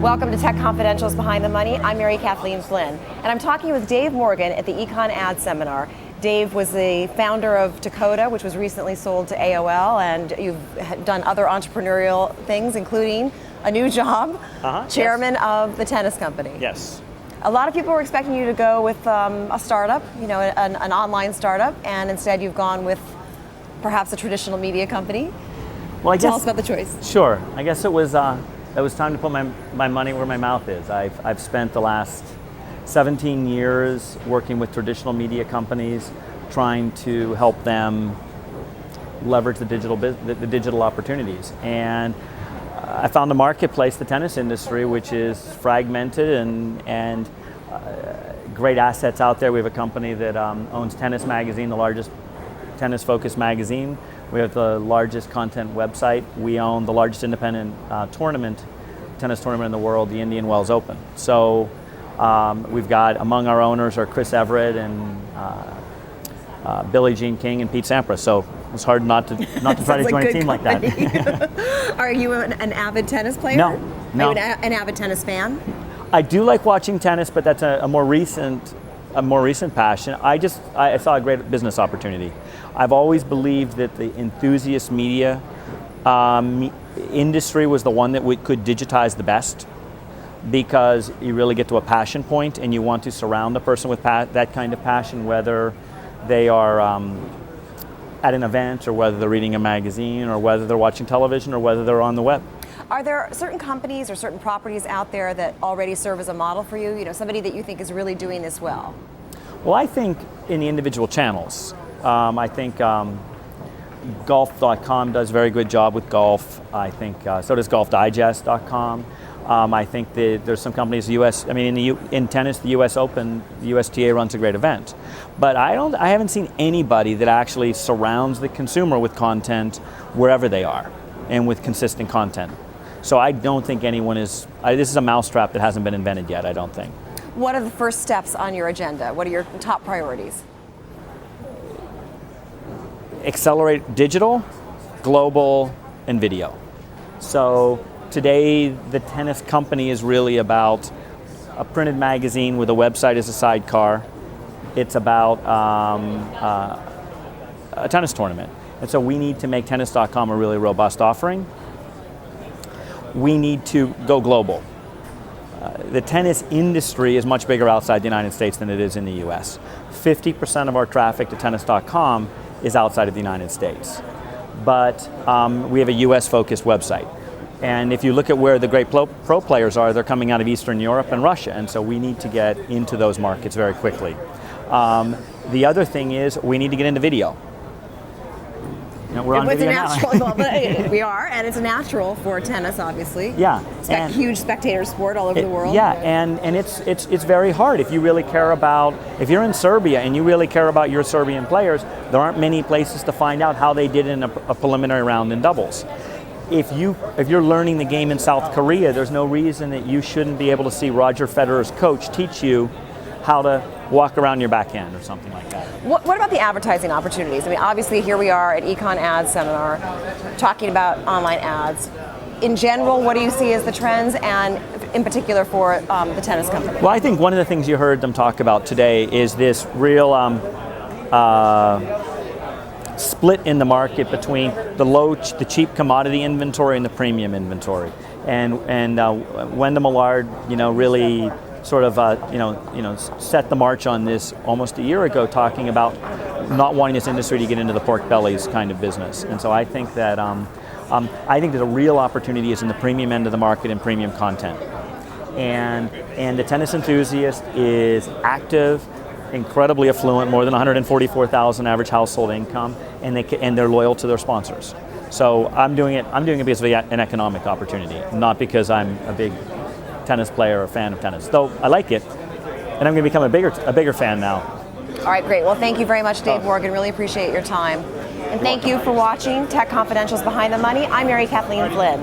Welcome to Tech Confidential's Behind the Money. I'm Mary Kathleen Flynn, and I'm talking with Dave Morgan at the EconAd seminar. Dave was the founder of TACODA, which was recently sold to AOL, and you've done other entrepreneurial things, including a new job, chairman of the tennis company. Yes. A lot of people were expecting you to go with a startup, an online startup, and instead you've gone with perhaps a traditional media company. Well, Tell us about the choice. Sure. I guess it was time to put my money where my mouth is. I've spent the last 17 years working with traditional media companies, trying to help them leverage the digital opportunities. And I found a marketplace, the tennis industry, which is fragmented and great assets out there. We have a company that owns Tennis Magazine, the largest tennis-focused magazine. We have the largest content website. We own the largest independent tennis tournament in the world, the Indian Wells Open. So we've got, among our owners are Chris Everett and Billie Jean King and Pete Sampras. So it's hard not to try to join a team like that. Are you an avid tennis player? No. Are you an avid tennis fan? I do like watching tennis, but that's a more recent passion. I saw a great business opportunity. I've always believed that the enthusiast media industry was the one that could digitize the best, because you really get to a passion point and you want to surround the person with that kind of passion, whether they are at an event or whether they're reading a magazine or whether they're watching television or whether they're on the web. Are there certain companies or certain properties out there that already serve as a model for you? Somebody that you think is really doing this well? Well, I think in the individual channels. I think golf.com does a very good job with golf. I think so does golfdigest.com. I think that there's some companies, in tennis, the US Open, the USTA runs a great event. But I haven't seen anybody that actually surrounds the consumer with content wherever they are and with consistent content. So I don't think anyone is, this is a mousetrap that hasn't been invented yet, I don't think. What are the first steps on your agenda? What are your top priorities? Accelerate digital, global, and video. So today, the tennis company is really about a printed magazine with a website as a sidecar. It's about a tennis tournament. And so we need to make tennis.com a really robust offering. We need to go global. The tennis industry is much bigger outside the United States than it is in the US. 50% of our traffic to tennis.com is outside of the United States. But we have a US-focused website. And if you look at where the great pro players are, they're coming out of Eastern Europe and Russia, and so we need to get into those markets very quickly. The other thing is we need to get into video. We're on video now. We are, and it's natural for tennis, obviously. Yeah. It's got huge spectator sport all over the world. Yeah, and it's very hard. If you really care about, if you're in Serbia and you really care about your Serbian players, there aren't many places to find out how they did in a preliminary round in doubles. If you're learning the game in South Korea, there's no reason that you shouldn't be able to see Roger Federer's coach teach you how to walk around your backhand or something like that. What about the advertising opportunities? Obviously here we are at EconAd seminar talking about online ads. In general, what do you see as the trends, and in particular for the tennis company? Well, I think one of the things you heard them talk about today is this real split in the market between the cheap commodity inventory and the premium inventory. And Wendell Millard, really sort of set the march on this almost a year ago, talking about not wanting this industry to get into the pork bellies kind of business. And so I think that the real opportunity is in the premium end of the market and premium content. And the tennis enthusiast is active, incredibly affluent, more than 144,000 average household income, and they're loyal to their sponsors. So I'm doing it because of an economic opportunity, not because I'm a big tennis player or fan of tennis. Though I like it, and I'm going to become a bigger fan now. All right, great. Well, thank you very much, Dave Morgan. Really appreciate your time. And thank you for watching Tech Confidential's Behind the Money. I'm Mary Kathleen Flynn.